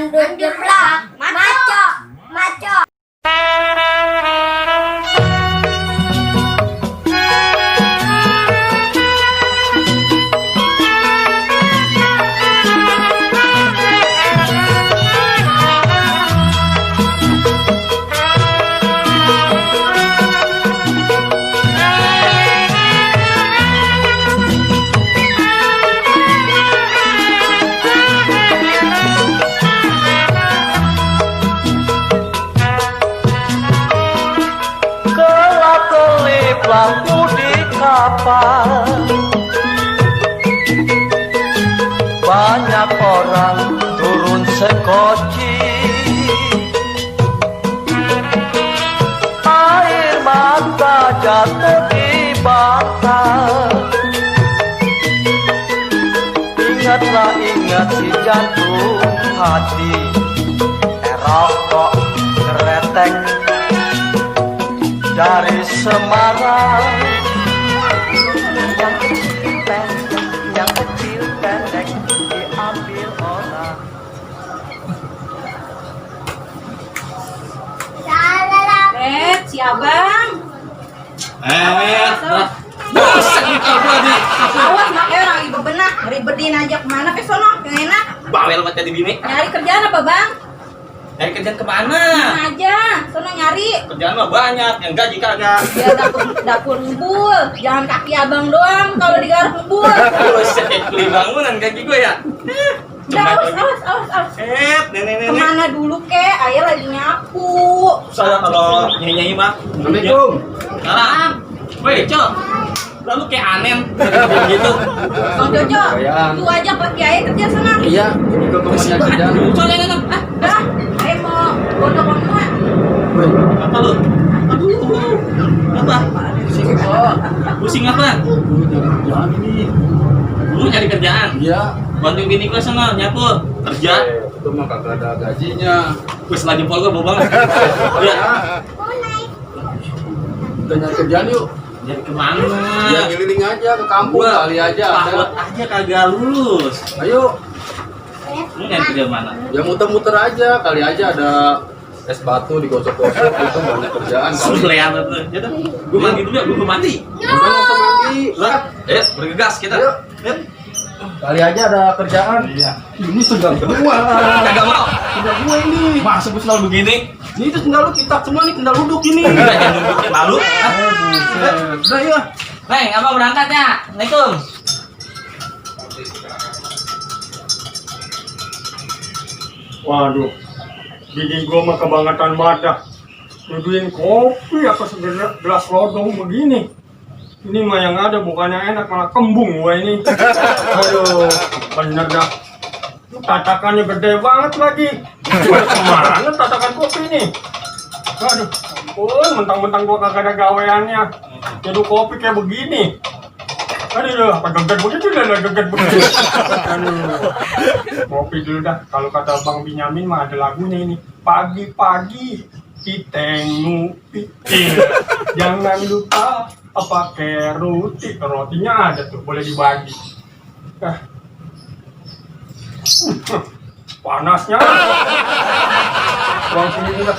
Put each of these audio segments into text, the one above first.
Mandut jeblak, maco, maco. Lampu di kapal, banyak orang turun sekoci, air mata jatuh di bantal. Ingatlah, ingat si jantung hati, rokok keretek dari Semarang. Yang kecil pendek diambil orang. Si abang. Bosan nih kau tadi. Awas makanya orang ibu benah ribetin aja kemana ke sono yang enak. Bawel banget jadi bini. Nyari kerjaan apa bang? Nyari kerjaan kemana? Mana aja, sono nyari. Kerjaan mah banyak, yang gaji kagak. Ya dapur ngebul, jangan kaki abang doang kalau digaruk ngebul. Buset, kayak kuli bangunan kaki gue ya. Udah, awas. Nenek. Kemana dulu kek? Ayah lagi nyapu. Saya kalau nyanyi mah. Assalamualaikum. Salam. Woi, Cok. Lalu kayak aneh gitu. Bang Jojo, itu aja Pak Kiai kerja sana. Iya, ini ke komandan kerjaan. Soalnya kan, Dah, saya mau gondok semua. apa lu? Aduh. Apa? Pusing apa? Jangan ini. Lu nyari kerjaan. Iya. Bantuin bini gue sana nyapu kerja. Itu mah kagak ada gajinya. Gue setelah jempol gue bau banget. Udah. Udah nyari kerjaan yuk. Jadi kemana? Ya keliling aja ke kampung kali aja Takut ada. aja kagak lulus. Ayo, Lu nyari kerja mana? ya muter-muter aja kali aja ada es batu digosok-gosok itu banyak kerjaan kali. Selean tuh. Ya udah. Gue mandi dulu ya, gue mandi. Udah nggak usah mandi. Lah, bergegas kita. Ayo. Yuk. Kali aja ada kerjaan. Iya. Ini sendal kedua. Kagak mau. Sendal gue ini. Masa gue selalu begini? Ini tuh sendal lu kita semua nih sendal duduk ini. Udah jangan nunjukin malu. Udah ya. Neng, abang berangkat ya. Assalamualaikum. Waduh, bini gua mah kebangetan banget. Nuduhin kopi apa segelas lodong begini. Ini mah yang ada bukannya enak malah kembung gua ini. Aduh, bener dah. Tatakannya gede banget lagi. Kemana tatakan kopi ini? Aduh, ampun, mentang-mentang gua kagak ada gaweannya. Nyeduh kopi kayak begini. Aduh, apa geget begitu dah, geget begitu. Aduh, kopi dulu dah. Kalau kata Bang Binyamin mah ada lagunya ini. Pagi-pagi kita ngupi, jangan lupa pakai roti. Rotinya ada tuh, boleh dibagi. Panasnya. Buang sini dah.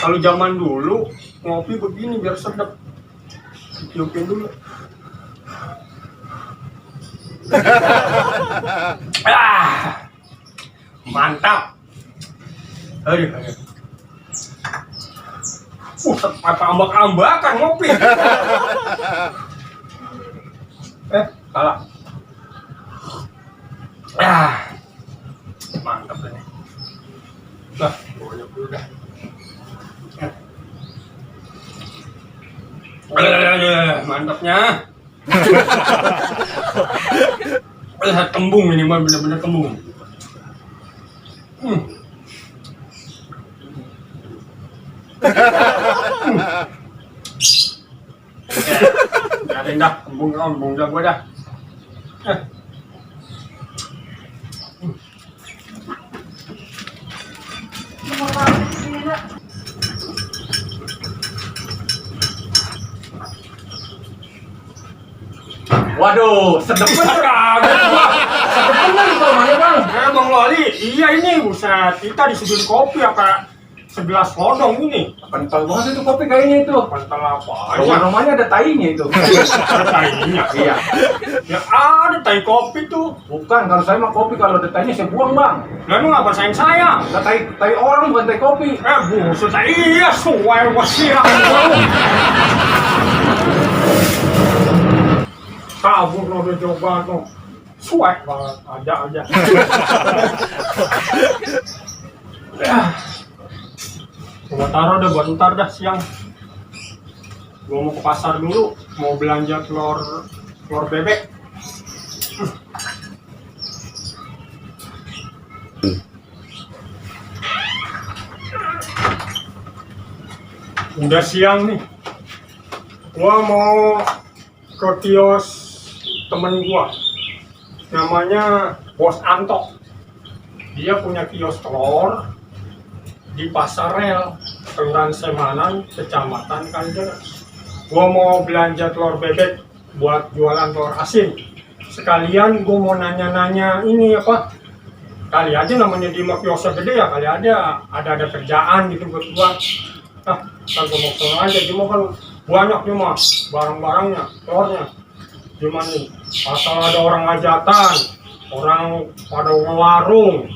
Kalau zaman dulu ngopi begini biar sedap. Tiupin dulu. Mantap. Aduh. Apa ambak-ambakan ngopi. Salah. Mantap ini. Dah, banyak dulu dah. Mantapnya. Lihat kembung ini mah benar-benar kembung. Biarin dah, kembung dah gua dah. Waduh, sedep banget. Kebetulan di rumahnya bang. Bang Loli, iya ini buset, kita disuguhin kopi apa segelas lodong ini. Kental banget itu kopi kayaknya itu. Kental apa Rumah-rumahnya ada tainya itu. Ada tainya. Iya. Ya ada tai kopi tuh. Bukan, kalau saya mah kopi kalau ada tainya saya buang bang. Lalu ngapa sayang saya? Nah, tai orang bukan tai kopi. Buset, iya suai wasirah. Kabur lo udah coba tuh. Suai banget, ada aja. Gua taruh udah buat ntar dah siang. Gua mau ke pasar dulu, mau belanja telur bebek. Udah siang nih. Gua mau ke kios temen gua. Namanya Bos Anto. Dia punya kios telur di Pasar Rel, Kelurahan Semanan, Kecamatan Kanderes. Gua mau belanja telur bebek buat jualan telur asin. Sekalian gua mau nanya-nanya ini apa? Kali aja namanya di kiosnya gede ya, kali ada kerjaan gitu buat gua. Kan gua mau kesana aja, cuma kan banyak cuma barang-barangnya, telurnya. Cuma nih, asal ada orang hajatan, orang pada warung,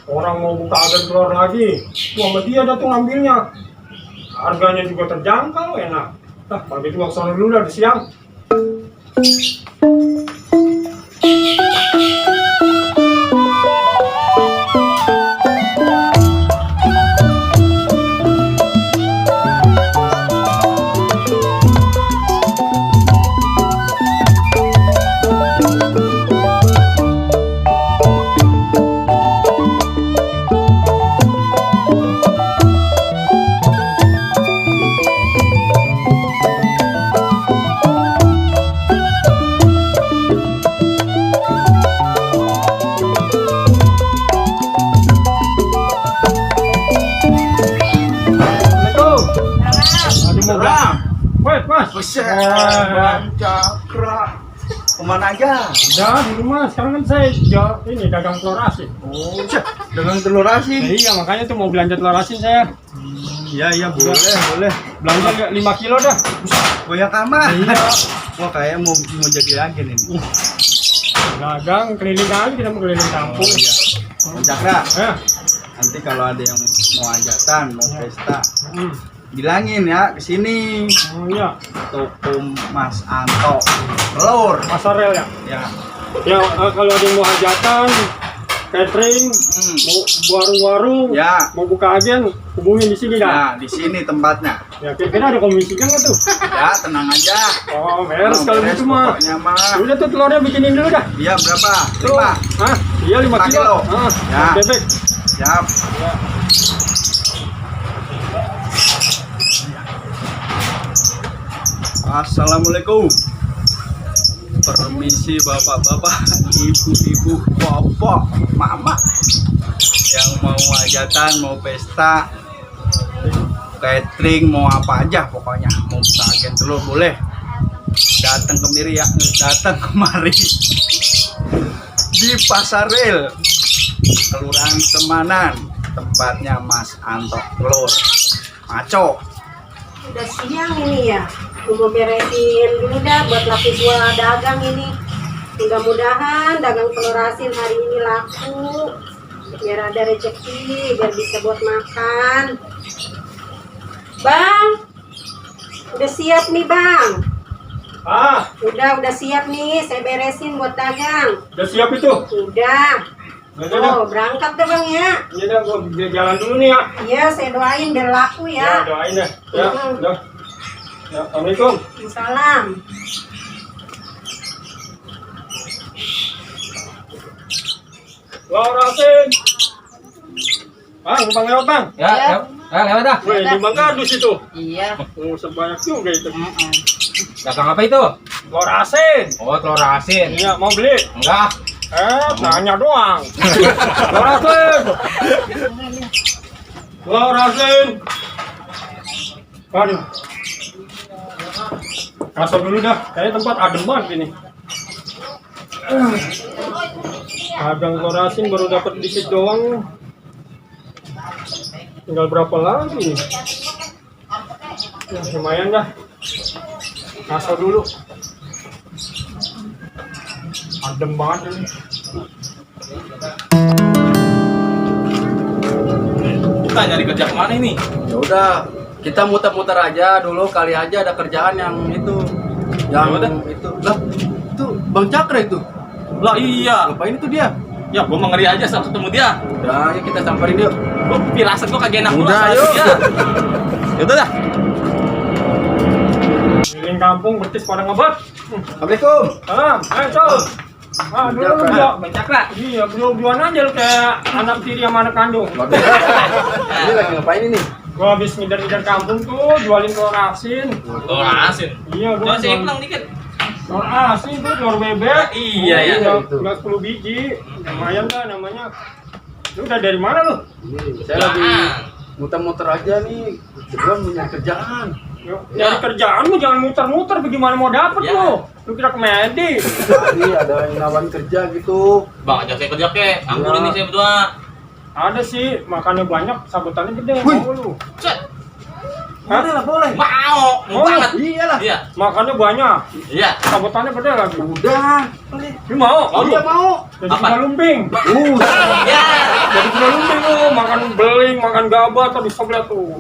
orang mau buka agen telur lagi, sama dia ada tuh ngambilnya. Harganya juga terjangkau, enak. Kalau gitu gua kesana dulu dah di siang. Cakra. Kemana aja? Udah di rumah, sekarang kan saya ini dagang telur asin. Oh, dagang telur asin. Iya, makanya tuh mau belanja telur asin saya. Iya, boleh. Belanja 5 kilo dah. Banyak amat. Iya. Wah, kayaknya mau jadi agen ini. Dagang keliling kali, kita mau keliling kampung. Iya. Cakra, Eh, nanti kalau ada yang mau hajatan, mau pesta, bilangin ya kesini. oh iya, Toko Mas Anto telur. Pasar Rel ya. Ya. Ya, kalau ada yang mau hajatan, catering, mau warung-warung, Ya. mau buka agen, hubungin di sini dah. Nah, di sini tempatnya. Ya, kira-kira ada komisi kan nggak tuh? Ya, tenang aja. Oh, beres kalau Beres gitu mah. pokoknya mah. Udah tuh telurnya bikinin dulu dah. Iya, berapa? Tuh. 5. Hah? Iya 5 5 kilo. kilo. Ya. Bebek. Siap. Ya. Assalamualaikum. Permisi bapak-bapak, ibu-ibu, bapak, mama yang mau hajatan, mau pesta, catering, mau apa aja pokoknya, mau buka agen telur boleh datang kemari ya, datang kemari di Pasar Rel, Kelurahan Semanan, tempatnya Mas Anto telur maco. Udah siang ini ya. Gue beresin dulu dah buat lapis gua dagang ini. Mudah-mudahan dagang telur asin hari ini laku. Biar ada rezeki, biar bisa buat makan. Bang, udah siap nih bang. Udah siap nih, saya beresin buat dagang. Udah siap itu? Udah. Udah. Oh, berangkat deh bang ya. Iya dah, gua jalan dulu nih ya. Iya, saya doain biar laku Ya, ya. doain dah. Ya, udah. Ya, Assalamualaikum. Salam. Telur asin. Bang, numpang lewat bang. Ya, lewat dah. Wih, di Bang Kardus itu. Iya. Oh, sebanyak juga itu. Dagang apa itu? Telur asin. Oh, telur asin. Iya, mau beli? Enggak. Nanya doang. Telur asin. Telur asin. Aduh. Masuk dulu dah. Kayaknya tempat adem banget ini. Dagang telur asin baru dapat dikit doang. Tinggal berapa lagi nih? Ya, lumayan dah. Ngaso dulu. Adem banget ini. Kita nyari kerja kemana ini? Ya udah, kita muter-muter aja dulu, kali aja ada kerjaan yang itu. Yang Ya udah. itu. Lah, itu Bang Cakra itu. Lah iya. Ngapain itu dia? Ya gua mau ngeri aja saat ketemu dia. Udah, ayo kita samperin yuk. Gua firasat gua kagak enak dulu Udah, sama ayo. dia. Ya udah dah. Keliling kampung betis pada ngebet. Assalamualaikum. Salam, Col. Ah, dulu lu Cakra. Bang Cakra. Iya, berdua-duaan aja lu kayak anak tiri sama anak kandung. Waduh. Ini lagi ngapain ini? Gua habis ngidar-ngidar kampung tuh, jualin telur asin. Telur asin. Iya, gua Gua sih jual pulang dikit. telur asin tuh, telur bebek. Iya, ya. Udah 10 biji. Lumayan dah namanya. Lu udah dari mana lu? Ini saya lagi muter-muter aja nih. Berdua punya kerjaan. Yuk, nyari kerjaan lu jangan muter-muter, bagaimana mau dapet Ya. lu? Lu kira kemedi. Tadi ada yang nawarin kerja gitu. Bang, ajak saya kerja kek. Anggur Ya. ini saya berdua. Ada sih, makannya banyak, sabutannya gede. Wih. Mau lu? Cet. Boleh lah, boleh. Mau Oh, banget. Iyalah. Iya. Makannya banyak, Iya. sabutannya gede lagi. Udah. Lu mau? Mau lu? Iya mau. Jadi Apa? kuda lumping. Ya. Jadi kuda lumping lu, makan beling, makan gabah, atau di sebelah tuh.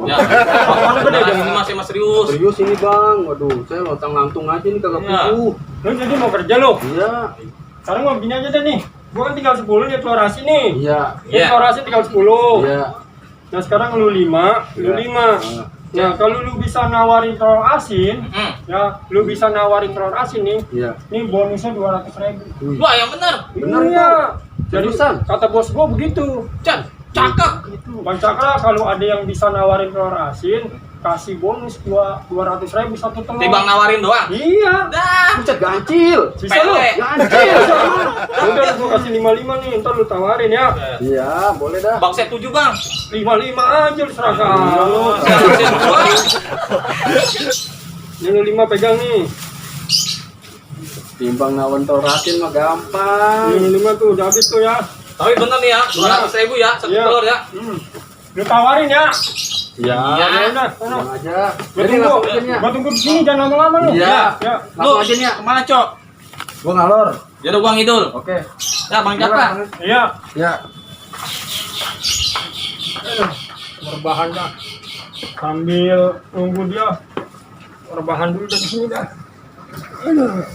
Ya. Makannya gede Beneran jangan. ini masih mas serius. Serius ini bang. Waduh, saya lontang lantung aja nih kagak Iya. kuku. Lu jadi mau kerja lu? Iya. Sekarang mau begini aja deh nih. Gua kan tinggal 10 nih telur asin nih. Iya. Ini Iya. telur asin tinggal 10. Iya. Nah sekarang lu 5, lu Iya. 5. Nah kalau lu bisa nawarin telur asin, ya lu bisa nawarin telur asin nih. Iya. Ini bonusnya 200.000. Wih. Wah, yang bener. Bener Iya. Jadi Seriusan? kata bos gua begitu. Cet. Cakep. Bang Cakra kalau ada yang bisa nawarin telur asin, kasih bonus 200.000 satu telur. Timbang nawarin doang. Iya. Dah. Buset gancil. Bisa lu? Pele. Gancil. Udah gua kasih 55 nih, ntar lu tawarin ya. Iya, boleh dah. Bang, saya 7 bang. 55 aja lu serahkan. Lu. Saya dua. Ini lu 5 pegang nih. Timbang nawan telur asin mah gampang. Ini 5 tuh udah habis tuh ya. Tapi bener nih ya, 200.000 ya, satu Iya. telur ya. Lu tawarin ya. Iya. Iya. Ya udah, sana. Langsung aja. Gua Jadi tunggu. langsung aja nih ya. Gua tunggu di sini jangan lama-lama lu. Iya. Ya. Lu Langsung aja nih ya. kemana, Cok? Gua ngalor. Ya udah gua ngidul. Oke. Ya, Bang Cakra. Iya. Ya. Berbahan dah. Sambil nunggu dia. Berbahan dulu dari sini dah. Aduh.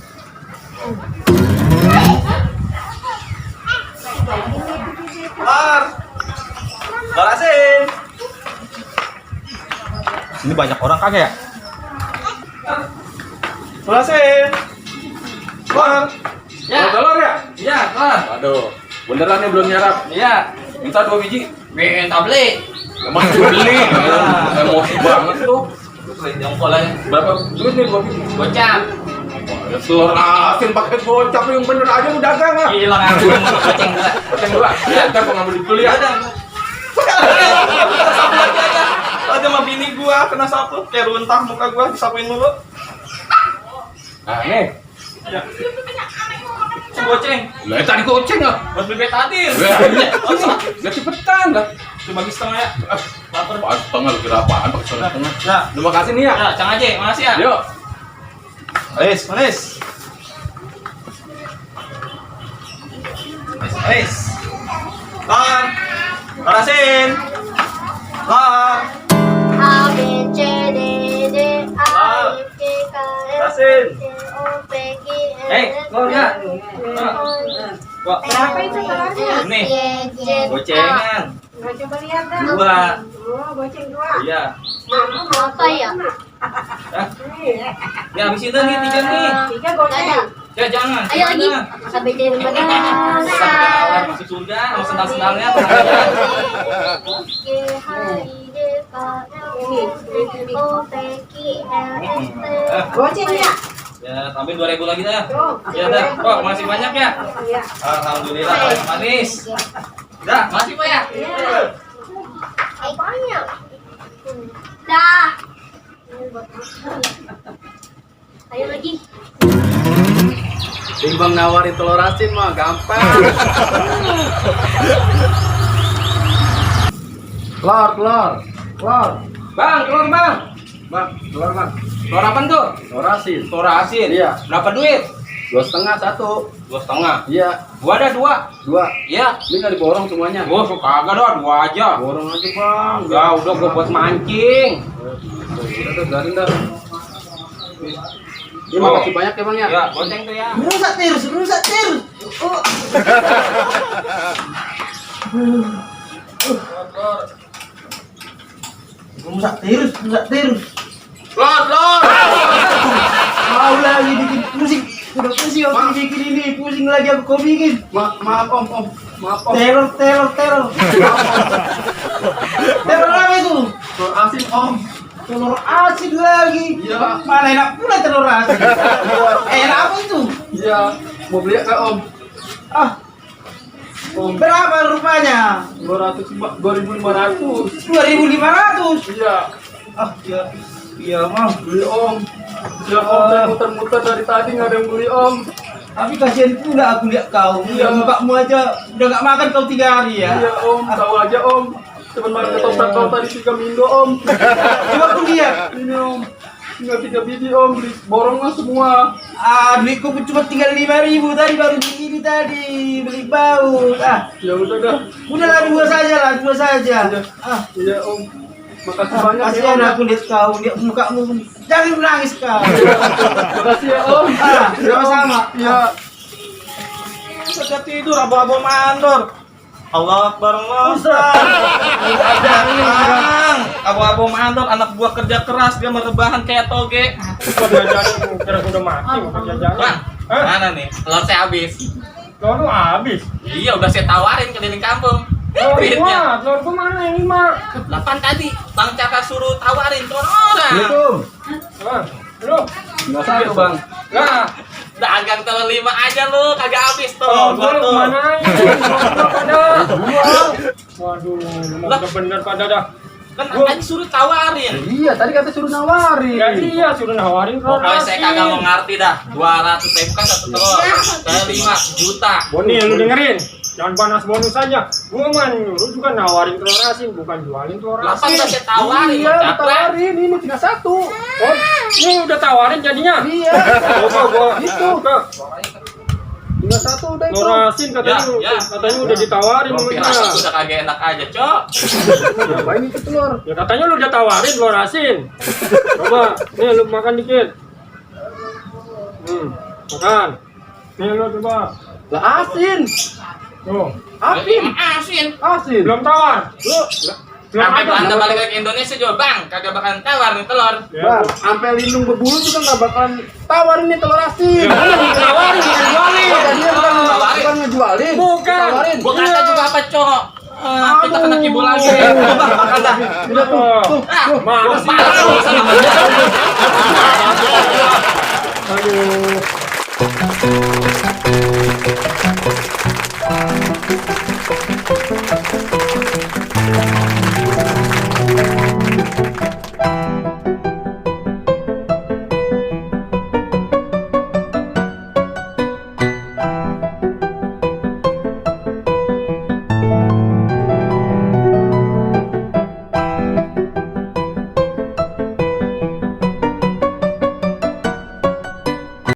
Telur asin. Ini banyak orang kagak ya? Telur asin. Telur. Ya. Telur ya? Iya, telur. Waduh. Beneran nih belum nyarap. Iya. Minta 2 biji. Minta beli. Masih beli. Emosi banget tuh. Beli jongkol aja. Berapa duit nih 2 biji? Gocap. Ya, telur asin pakai gocap yang bener aja lu dagang lah. Gila ngaku. Goceng gila. Goceng dulu lah. Ya, ntar gua ngambil dulu ya. Ada. Ada sama bini gua kena sapu kayak runtah muka gua disapuin dulu. Nah, nih. Goceng. Lah tadi goceng lah. Buat bebek tadi. Gak cepetan dah. Cuma bagi setengah ya. Lapar. Pas setengah lu kira apaan pakai setengah. Ya. Terima kasih nih ya. Ya, Cang Aje, makasih ya. Yuk. Manis, manis. Manis. Lan. Parasin. Lan. A B C D D A F G K L Parasin. M N O P Q R Eh, keluar ya. Gua. Berapa itu telurnya? Ini. Z Gocengan. Nggak coba lihat dah. 2. Oh, goceng 2. Iya. apa ya? Ya, habis itu nih 3 nih. 3 goceng. Ya, jangan. Ayo lagi. Jangan. A B C D Sampai tawar masuk surga sama sendal-sendalnya. G H I J K L M N O P Q R S T Goceng ya? Ya, tambahin 2.000 lagi dah. Tuh. Ya dah. Kok masih banyak ya? Iya. Alhamdulillah, banyak manis. Dah, masih Pak ya? banyak. Dah. Ayo lagi. Timbang nawarin telur asin mah gampang. Telur. Bang, telur bang. Bang, telur bang. Telur apa tuh? Telur asin. Telur asin. Iya. Berapa duit? 2,5 satu. 2,5. Iya. Gua ada 2. 2. Iya. Ini nggak diborong semuanya. Gua suka kagak dah, 2 aja. Borong aja bang. Ya udah gua buat mancing. Udah tuh, garin dah. Ini makasih banyak ya bang ya. Ya, goceng tuh ya. Rusak terus. Oh. Rusak terus. Telur. Mau lagi bikin pusing. Udah pusing waktu bikin ini, pusing lagi aku kau bikin. Maaf om. Maaf om. Teror. Teror apa itu? Telur asin om. Telur asin lagi. Iya. Mana enak pula telur asin. Enak apa itu? Iya. Mau beli nggak om? Ah. Berapa rupanya? 2.500. 2.500. Iya. Ah, iya mah. Beli om. Ya om, saya muter-muter dari tadi nggak ada yang beli om. Tapi kasihan pula aku lihat kau. Iya. Mukamu aja udah gak makan kau 3 hari ya. Iya om, tahu aja om. Cuman makan ketoprak tadi 3 minggu om. Coba aku lihat. Ini om, tinggal 3 biji om, beli borong lah semua. Duitku cuma tinggal 5.000 tadi baru begini tadi beli baut. Ya udah dah. Udahlah dua saja. Iya om, makasih banyak ya Kasihan om. aku lihat kau, lihat mukamu. Jangan menangis kau. Makasih ya om. Sama-sama. Iya. Kerja tidur abu-abu mandor. Allah Akbar, Allah Akbar. Abu-abu mandor, anak buah kerja keras, dia merebahan kayak toge. Kok diajarin kira udah mati kerja jalan. Bang, mana nih? Telur saya habis. Telur lu habis. Iya, udah saya tawarin keliling kampung. Duitnya Telur gua mana ini mah? 8 tadi. Bang Caka suruh tawarin telur orang. Lu, Nggak satu bang. nah, Dagang telur 5 aja lu, kagak habis telur telur gua gua lu tuh. kemana pada? Waduh, Lah. bener pada dah. Kan tadi suruh tawarin. Iya, tadi kata suruh nawarin. Ya iya, suruh nawarin telur Pokoknya saya asin. kagak mau ngerti dah. 200.000 kan satu telur. Saya 5 juta. Boni, lu dengerin. Jangan panas bonus saja. Gua mah nyuruh juga nawarin telur asin, bukan jualin telur Lah kan asin. udah saya tawarin, Iya, Cakra. ditawarin. Ini tinggal satu. Oh, ini udah tawarin jadinya. Iya. Coba gua Itu. Tinggal satu udah itu. telur asin katanya, Ya. katanya udah ditawarin Gua sama kira dia. udah kagak enak aja, Cok. Ngapain itu telur? Ya katanya lu udah tawarin telur asin. Coba, nih lu makan dikit. Makan. Nih lu coba. Lah asin. Tuh, Asin. Asin. belum tawar. Lu belum Sampai ada. Belanda balik lagi ke Indonesia juga, Bang. Kagak bakalan tawar nih telur. Ya, Bang, sampai lindung berbulu juga nggak bakalan tawarin nih telur asin. Ya, lu tawarin, bukan jualin. Oh, jadi dia bukan ngejualin. Bukan. Tawarin. Gua kata Iya. juga apa, Cok? Kita kena kibul lagi. Coba makan dah. Udah tuh. Mana Gua sih? parah lu sama dia. Aduh.